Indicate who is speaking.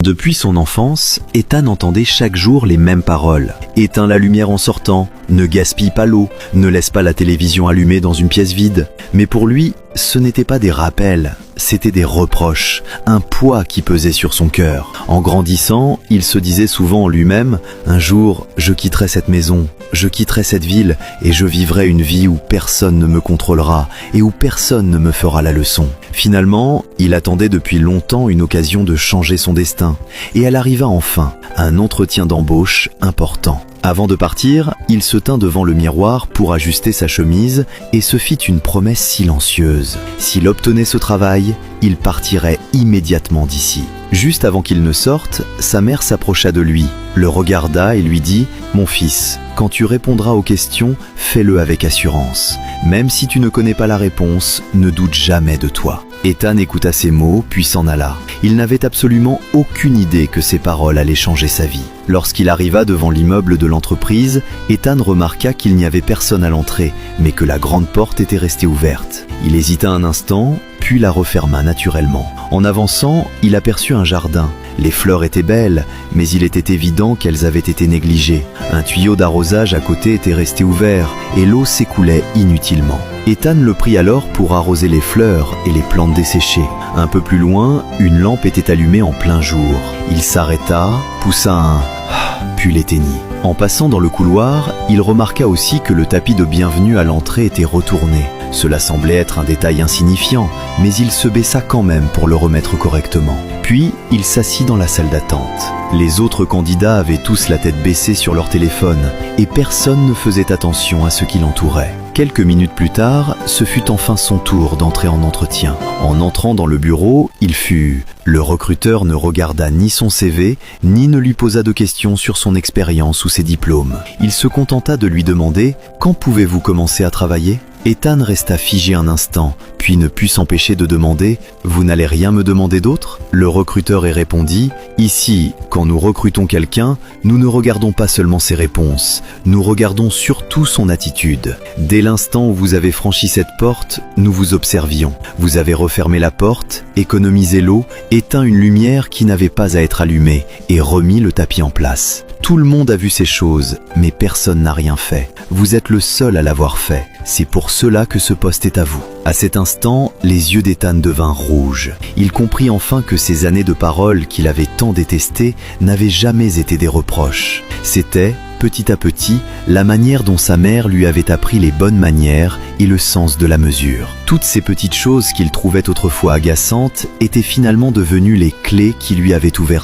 Speaker 1: Depuis son enfance, Ethan entendait chaque jour les mêmes paroles. Éteins la lumière en sortant, ne gaspille pas l'eau, ne laisse pas la télévision allumée dans une pièce vide. Mais pour lui, ce n'étaient pas des rappels, c'était des reproches, un poids qui pesait sur son cœur. En grandissant, il se disait souvent en lui-même « Un jour, je quitterai cette maison, je quitterai cette ville et je vivrai une vie où personne ne me contrôlera et où personne ne me fera la leçon. » Finalement, il attendait depuis longtemps une occasion de changer son destin et elle arriva enfin, un entretien d'embauche important. Avant de partir, il se tint devant le miroir pour ajuster sa chemise et se fit une promesse silencieuse. S'il obtenait ce travail, il partirait immédiatement d'ici. Juste avant qu'il ne sorte, sa mère s'approcha de lui, le regarda et lui dit « Mon fils, quand tu répondras aux questions, fais-le avec assurance. Même si tu ne connais pas la réponse, ne doute jamais de toi. » Ethan écouta ces mots, puis s'en alla. Il n'avait absolument aucune idée que ces paroles allaient changer sa vie. Lorsqu'il arriva devant l'immeuble de l'entreprise, Ethan remarqua qu'il n'y avait personne à l'entrée, mais que la grande porte était restée ouverte. Il hésita un instant, puis la referma naturellement. En avançant, il aperçut un jardin. Les fleurs étaient belles, mais il était évident qu'elles avaient été négligées. Un tuyau d'arrosage à côté était resté ouvert et l'eau s'écoulait inutilement. Ethan le prit alors pour arroser les fleurs et les plantes desséchées. Un peu plus loin, une lampe était allumée en plein jour. Il s'arrêta, poussa un « puis l'éteignit. En passant dans le couloir, il remarqua aussi que le tapis de bienvenue à l'entrée était retourné. Cela semblait être un détail insignifiant, mais il se baissa quand même pour le remettre correctement. Puis, il s'assit dans la salle d'attente. Les autres candidats avaient tous la tête baissée sur leur téléphone, et personne ne faisait attention à ce qui l'entourait. Quelques minutes plus tard, ce fut enfin son tour d'entrer en entretien. En entrant dans le bureau, il fut... Le recruteur ne regarda ni son CV, ni ne lui posa de questions sur son expérience ou ses diplômes. Il se contenta de lui demander « Quand pouvez-vous commencer à travailler ?» Ethan resta figé un instant, puis ne put s'empêcher de demander « Vous n'allez rien me demander d'autre ?» Le recruteur y répondit « Ici, quand nous recrutons quelqu'un, nous ne regardons pas seulement ses réponses, nous regardons surtout son attitude. Dès l'instant où vous avez franchi cette porte, nous vous observions. Vous avez refermé la porte, économisé l'eau, éteint une lumière qui n'avait pas à être allumée et remis le tapis en place. Tout le monde a vu ces choses, mais personne n'a rien fait. Vous êtes le seul à l'avoir fait. C'est pour cela que ce poste est à vous. » À cet instant, les yeux d'Ethan devinrent rouges. Il comprit enfin que ces années de paroles qu'il avait tant détestées n'avaient jamais été des reproches. C'était, petit à petit, la manière dont sa mère lui avait appris les bonnes manières et le sens de la mesure. Toutes ces petites choses qu'il trouvait autrefois agaçantes étaient finalement devenues les clés qui lui avaient ouvert